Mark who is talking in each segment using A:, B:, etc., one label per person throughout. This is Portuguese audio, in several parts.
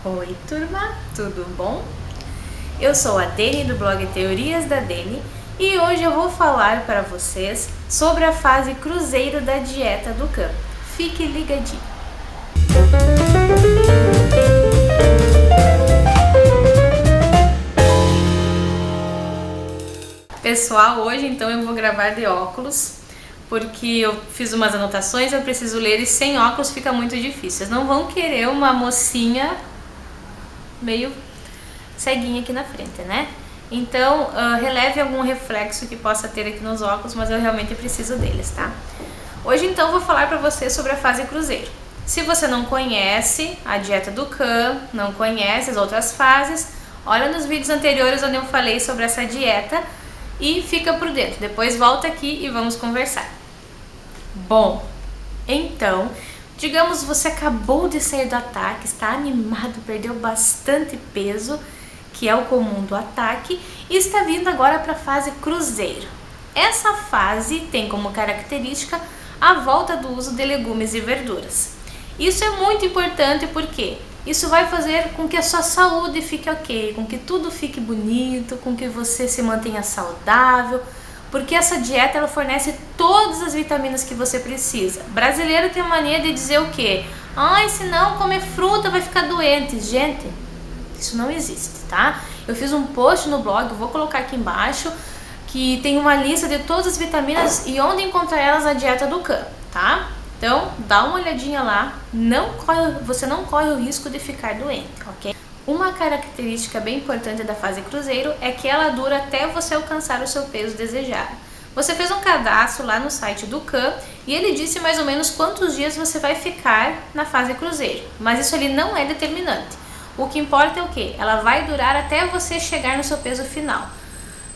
A: Oi, turma, tudo bom? Eu sou a Deni do blog Teorias da Deni e hoje eu vou falar para vocês sobre a fase cruzeiro da dieta do Khan. Fique ligadinho! Pessoal, hoje então eu vou gravar de óculos porque eu fiz umas anotações, eu preciso ler e sem óculos fica muito difícil. Vocês não vão querer uma mocinha meio ceguinha aqui na frente, né? Então, releve algum reflexo que possa ter aqui nos óculos, mas eu realmente preciso deles, tá? Hoje então eu vou falar para você sobre a fase cruzeiro. Se você não conhece a dieta do Khan, não conhece as outras fases, olha nos vídeos anteriores onde eu falei sobre essa dieta e fica por dentro. Depois volta aqui e vamos conversar. Bom, então, digamos você acabou de sair do ataque, está animado, perdeu bastante peso, que é o comum do ataque, e está vindo agora para a fase cruzeiro. Essa fase tem como característica a volta do uso de legumes e verduras. Isso é muito importante porque isso vai fazer com que a sua saúde fique ok, com que tudo fique bonito, com que você se mantenha saudável, porque essa dieta ela fornece todas as vitaminas que você precisa. Brasileiro tem a mania de dizer o quê? Ai, se não comer fruta vai ficar doente. Gente, isso não existe, tá? Eu fiz um post no blog, vou colocar aqui embaixo, que tem uma lista de todas as vitaminas e onde encontrar elas na dieta do Khan, tá? Então, dá uma olhadinha lá, você não corre o risco de ficar doente, ok? Uma característica bem importante da fase cruzeiro é que ela dura até você alcançar o seu peso desejado. Você fez um cadastro lá no site do Khan e ele disse mais ou menos quantos dias você vai ficar na fase cruzeiro, mas isso ali não é determinante. O que importa é o que? Ela vai durar até você chegar no seu peso final.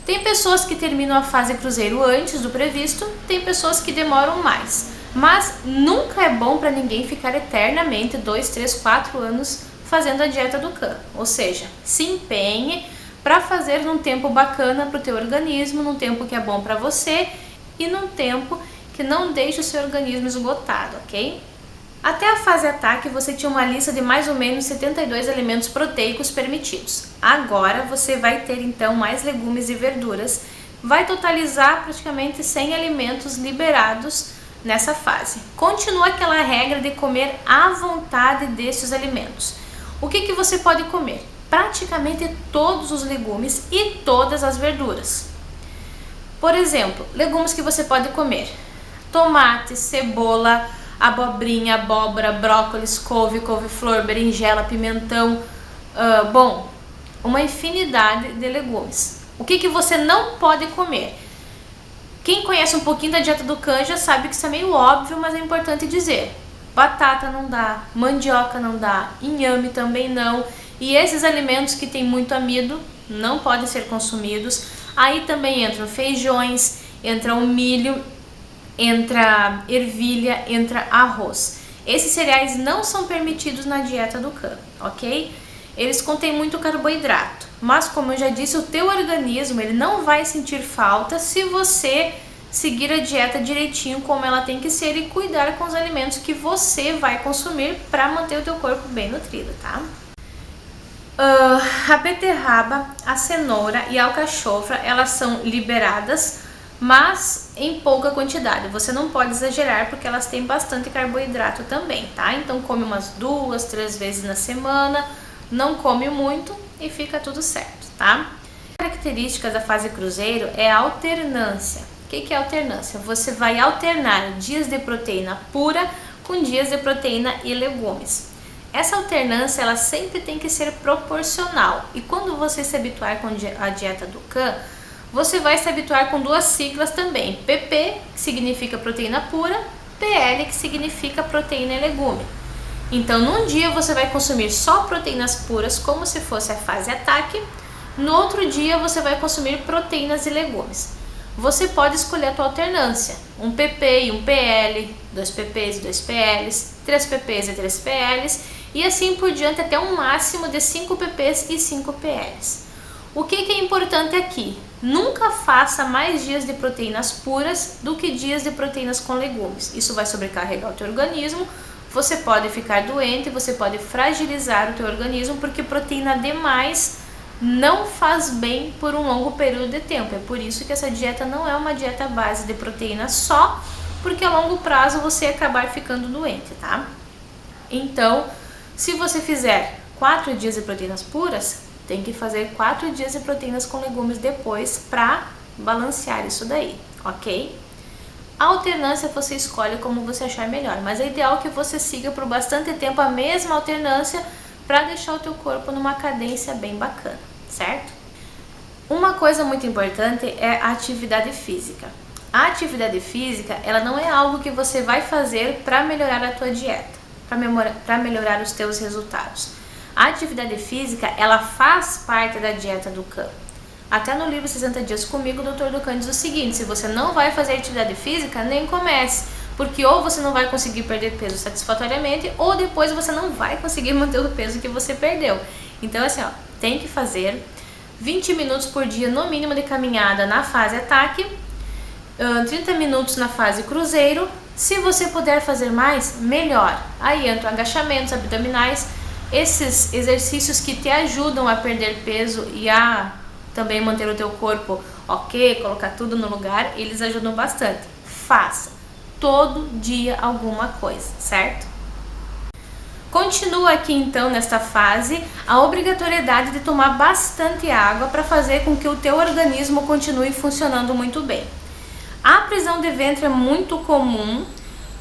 A: Tem pessoas que terminam a fase cruzeiro antes do previsto, tem pessoas que demoram mais. Mas nunca é bom para ninguém ficar eternamente 2, 3, 4 anos fazendo a dieta do Khan. Ou seja, se empenhe para fazer num tempo bacana para o teu organismo, num tempo que é bom para você e num tempo que não deixe o seu organismo esgotado, ok? Até a fase ataque você tinha uma lista de mais ou menos 72 alimentos proteicos permitidos. Agora você vai ter então mais legumes e verduras, vai totalizar praticamente 100 alimentos liberados nessa fase. Continua aquela regra de comer à vontade desses alimentos. O que você pode comer? Praticamente todos os legumes e todas as verduras. Por exemplo, legumes que você pode comer: tomate, cebola, abobrinha, abóbora, brócolis, couve-flor, berinjela, pimentão, uma infinidade de legumes. O que você não pode comer? Quem conhece um pouquinho da dieta do Khan já sabe que isso é meio óbvio, mas é importante dizer. Batata não dá, mandioca não dá, inhame também não. E esses alimentos que têm muito amido não podem ser consumidos. Aí também entram feijões, entra o milho, entra ervilha, entra arroz. Esses cereais não são permitidos na dieta do Khan, ok? Eles contêm muito carboidrato, mas como eu já disse, o teu organismo ele não vai sentir falta se você seguir a dieta direitinho como ela tem que ser e cuidar com os alimentos que você vai consumir para manter o teu corpo bem nutrido, tá? A beterraba, a cenoura e a alcachofra, elas são liberadas, mas em pouca quantidade. Você não pode exagerar porque elas têm bastante carboidrato também, tá? Então come umas 2, 3 vezes na semana. Não come muito e fica tudo certo, tá? A característica da fase cruzeiro é a alternância. O que é alternância? Você vai alternar dias de proteína pura com dias de proteína e legumes. Essa alternância ela sempre tem que ser proporcional. E quando você se habituar com a dieta do Khan, você vai se habituar com duas siglas também. PP, que significa proteína pura, PL, que significa proteína e legume. Então, num dia você vai consumir só proteínas puras, como se fosse a fase ataque. No outro dia você vai consumir proteínas e legumes. Você pode escolher a tua alternância, um PP e um PL, 2 PPs e 2 PLs, 3 PPs e 3 PLs, e assim por diante até um máximo de 5 PPs e 5 PLs. O que é importante aqui? Nunca faça mais dias de proteínas puras do que dias de proteínas com legumes. Isso vai sobrecarregar o teu organismo. você pode ficar doente, você pode fragilizar o teu organismo, porque proteína demais não faz bem por um longo período de tempo. É por isso que essa dieta não é uma dieta à base de proteína só, porque a longo prazo você acabar ficando doente, tá? Então, se você fizer 4 dias de proteínas puras, tem que fazer 4 dias de proteínas com legumes depois para balancear isso daí, ok? A alternância você escolhe como você achar melhor, mas é ideal que você siga por bastante tempo a mesma alternância para deixar o teu corpo numa cadência bem bacana, certo? Uma coisa muito importante é a atividade física. A atividade física, ela não é algo que você vai fazer para melhorar a tua dieta, para melhorar os teus resultados. A atividade física, ela faz parte da dieta do Can. Até no livro 60 Dias Comigo, o Dr. Ducan diz o seguinte: se você não vai fazer atividade física, nem comece, porque ou você não vai conseguir perder peso satisfatoriamente, ou depois você não vai conseguir manter o peso que você perdeu. Então assim, ó, tem que fazer 20 minutos por dia no mínimo de caminhada na fase ataque, 30 minutos na fase cruzeiro. Se você puder fazer mais, melhor. Aí entram agachamentos abdominais, esses exercícios que te ajudam a perder peso e a também manter o teu corpo ok, colocar tudo no lugar, eles ajudam bastante. Faça todo dia alguma coisa, certo? Continua aqui então nesta fase a obrigatoriedade de tomar bastante água para fazer com que o teu organismo continue funcionando muito bem. A prisão de ventre é muito comum,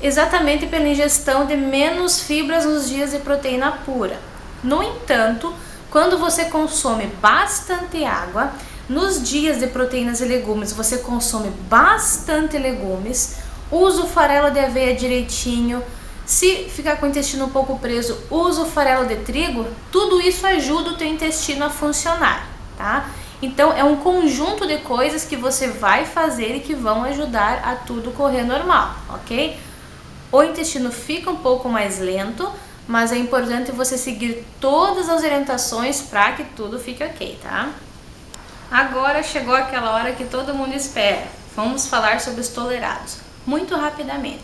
A: exatamente pela ingestão de menos fibras nos dias de proteína pura. No entanto, quando você consome bastante água, nos dias de proteínas e legumes, você consome bastante legumes, usa o farelo de aveia direitinho, se ficar com o intestino um pouco preso, usa o farelo de trigo, tudo isso ajuda o teu intestino a funcionar, tá? Então é um conjunto de coisas que você vai fazer e que vão ajudar a tudo correr normal, ok? O intestino fica um pouco mais lento, mas é importante você seguir todas as orientações para que tudo fique ok, tá? Agora chegou aquela hora que todo mundo espera. Vamos falar sobre os tolerados, muito rapidamente.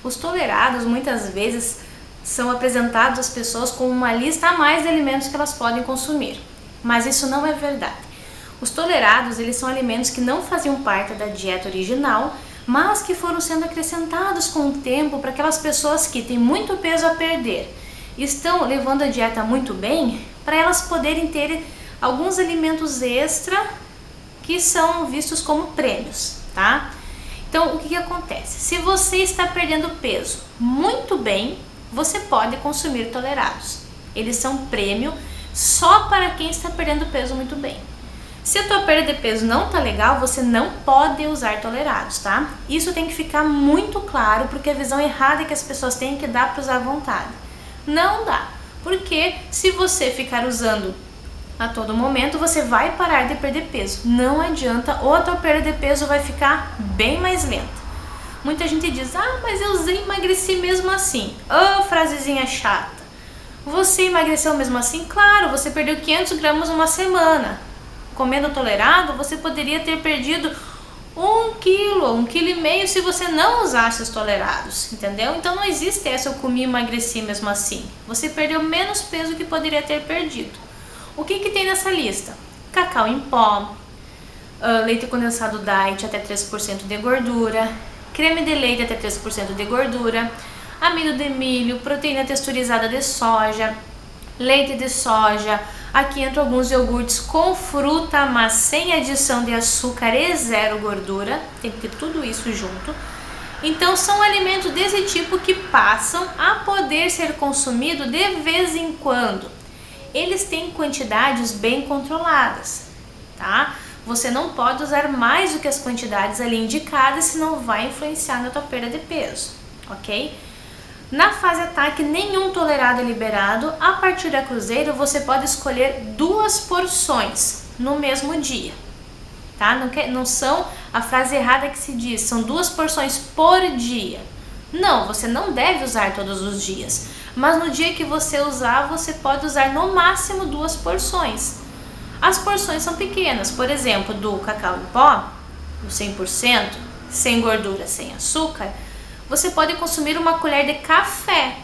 A: Os tolerados muitas vezes são apresentados às pessoas com uma lista a mais de alimentos que elas podem consumir, mas isso não é verdade. Os tolerados, eles são alimentos que não faziam parte da dieta original, mas que foram sendo acrescentados com o tempo para aquelas pessoas que têm muito peso a perder, estão levando a dieta muito bem, para elas poderem ter alguns alimentos extra que são vistos como prêmios, tá? Então, o que acontece? Se você está perdendo peso muito bem, você pode consumir tolerados. Eles são prêmio só para quem está perdendo peso muito bem. Se a tua perda de peso não tá legal, você não pode usar tolerados, tá? Isso tem que ficar muito claro, porque a visão errada que as pessoas têm é que dá para usar à vontade. Não dá, porque se você ficar usando a todo momento, você vai parar de perder peso. Não adianta, ou a tua perda de peso vai ficar bem mais lenta. Muita gente diz: ah, mas eu emagreci mesmo assim. Oh, frasezinha chata. Você emagreceu mesmo assim? Claro, você perdeu 500 gramas uma semana. Comendo tolerado, você poderia ter perdido 1 quilo, 1,5 kg se você não usasse os tolerados, entendeu? Então não existe essa eu comi e emagreci mesmo assim. Você perdeu menos peso que poderia ter perdido. O que tem nessa lista? Cacau em pó, leite condensado diet até 3% de gordura, creme de leite até 3% de gordura, amido de milho, proteína texturizada de soja, leite de soja. Aqui entram alguns iogurtes com fruta, mas sem adição de açúcar e zero gordura. Tem que ter tudo isso junto. Então são alimentos desse tipo que passam a poder ser consumido de vez em quando. Eles têm quantidades bem controladas, tá? Você não pode usar mais do que as quantidades ali indicadas, senão vai influenciar na tua perda de peso, ok? Na fase ataque, nenhum tolerado é liberado. A partir da cruzeiro, você pode escolher 2 porções no mesmo dia, tá? Não são a frase errada que se diz, são 2 porções por dia. Não, você não deve usar todos os dias, mas no dia que você usar, você pode usar no máximo 2 porções. As porções são pequenas, por exemplo, do cacau em pó, o 100%, sem gordura, sem açúcar, você pode consumir 1 colher de café.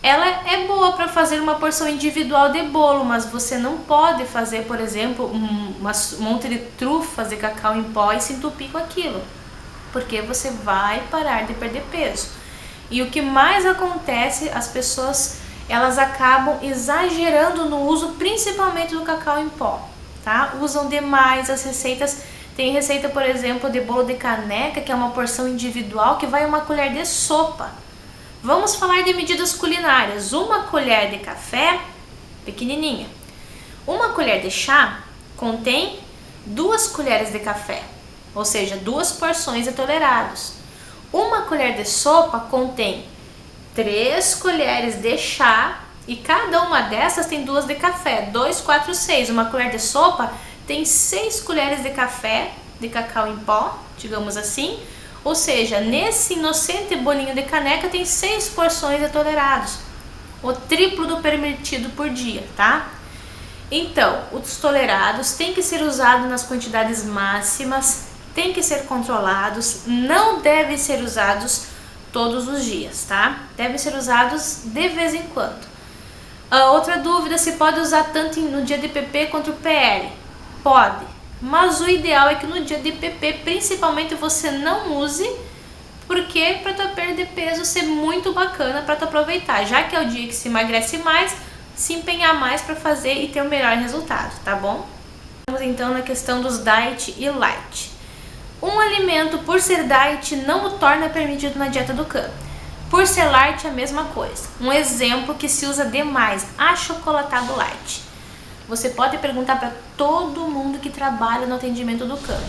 A: ela é boa para fazer uma porção individual de bolo, mas você não pode fazer, por exemplo, um monte de trufas de cacau em pó e se entupir com aquilo, porque você vai parar de perder peso. E o que mais acontece, as pessoas elas acabam exagerando no uso, principalmente do cacau em pó, tá? Usam demais as receitas. Tem receita, por exemplo, de bolo de caneca, que é uma porção individual, que vai uma colher de sopa. Vamos falar de medidas culinárias. Uma colher de café, pequenininha. Uma colher de chá contém 2 colheres de café, ou seja, 2 porções de tolerados. Uma colher de sopa contém 3 colheres de chá e cada uma dessas tem 2 de café. 2, 4, 6. Uma colher de sopa tem 6 colheres de café de cacau em pó, digamos assim. Ou seja, nesse inocente bolinho de caneca tem 6 porções de tolerados, o triplo do permitido por dia, tá? Então, os tolerados têm que ser usados nas quantidades máximas, têm que ser controlados, não devem ser usados todos os dias, tá? Devem ser usados de vez em quando. Outra dúvida, se pode usar tanto no dia de PP quanto PL? Pode. Mas o ideal é que no dia de PP, principalmente, você não use, porque para tua perda de peso ser muito bacana para tu aproveitar, já que é o dia que se emagrece mais, se empenhar mais para fazer e ter o melhor resultado, tá bom? Vamos então na questão dos diet e light. Um alimento, por ser diet, não o torna permitido na dieta do Khan. Por ser light, é a mesma coisa. Um exemplo que se usa demais, achocolatado light. Você pode perguntar para todo mundo que trabalha no atendimento do Khan.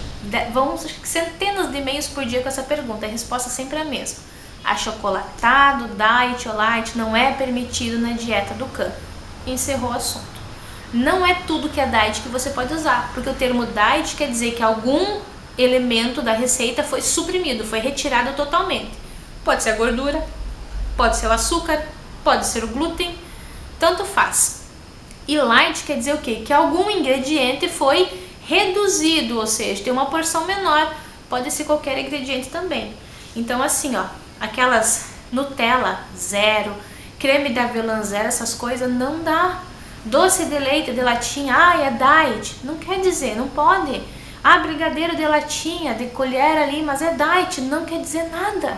A: Vão centenas de e-mails por dia com essa pergunta. A resposta sempre é a mesma. Achocolatado, diet ou light não é permitido na dieta do Khan. Encerrou o assunto. Não é tudo que é diet que você pode usar, porque o termo diet quer dizer que algum elemento da receita foi suprimido, foi retirado totalmente. Pode ser a gordura, pode ser o açúcar, pode ser o glúten, tanto faz. E light quer dizer o quê? Que algum ingrediente foi reduzido, ou seja, tem uma porção menor, pode ser qualquer ingrediente também. Então assim, ó, aquelas Nutella zero, creme de avelã zero, essas coisas não dá. Doce de leite de latinha, é diet, não quer dizer, não pode. Brigadeiro de latinha, de colher ali, mas é diet, não quer dizer nada,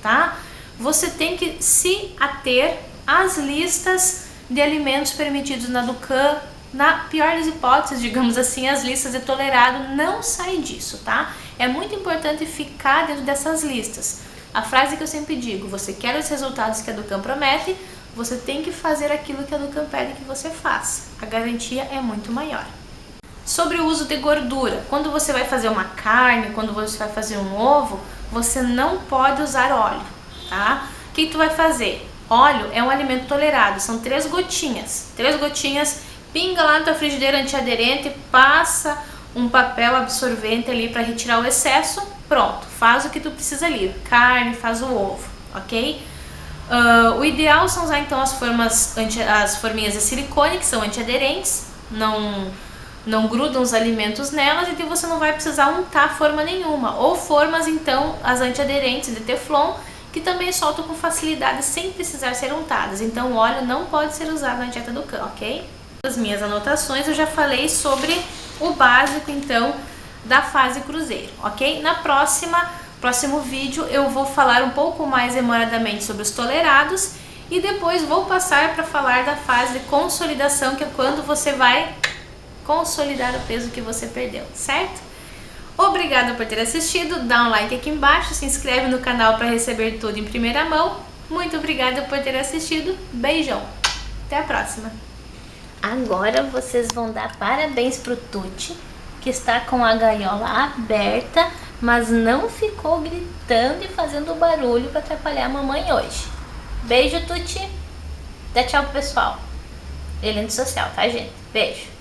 A: tá? Você tem que se ater às listas de alimentos permitidos na do Khan. Na pior das hipóteses, digamos assim, as listas de tolerado, não sai disso, tá? É muito importante ficar dentro dessas listas. A frase que eu sempre digo, você quer os resultados que a do Khan promete, você tem que fazer aquilo que a do Khan pede que você faça. A garantia é muito maior. Sobre o uso de gordura, quando você vai fazer uma carne, quando você vai fazer um ovo, você não pode usar óleo, tá? O que tu vai fazer? Óleo é um alimento tolerado, são 3 gotinhas. 3 gotinhas, pinga lá na tua frigideira antiaderente, passa um papel absorvente ali para retirar o excesso, pronto, faz o que tu precisa ali, carne, faz o ovo, ok? O ideal são usar então as forminhas de silicone, que são antiaderentes, não grudam os alimentos nelas, então você não vai precisar untar forma nenhuma. Ou formas então, as antiaderentes de Teflon, que também soltam com facilidade sem precisar ser untadas. Então o óleo não pode ser usado na dieta do Khan, ok? Nas minhas anotações eu já falei sobre o básico então da fase cruzeiro, ok? Na próximo vídeo eu vou falar um pouco mais demoradamente sobre os tolerados e depois vou passar para falar da fase de consolidação, que é quando você vai consolidar o peso que você perdeu, certo? Obrigada por ter assistido, dá um like aqui embaixo, se inscreve no canal para receber tudo em primeira mão. Muito obrigada por ter assistido, beijão, até a próxima!
B: Agora vocês vão dar parabéns pro Tuti, que está com a gaiola aberta, mas não ficou gritando e fazendo barulho para atrapalhar a mamãe hoje. Beijo, Tuti! Dá tchau pro pessoal. Ele é antissocial, tá, gente? Beijo!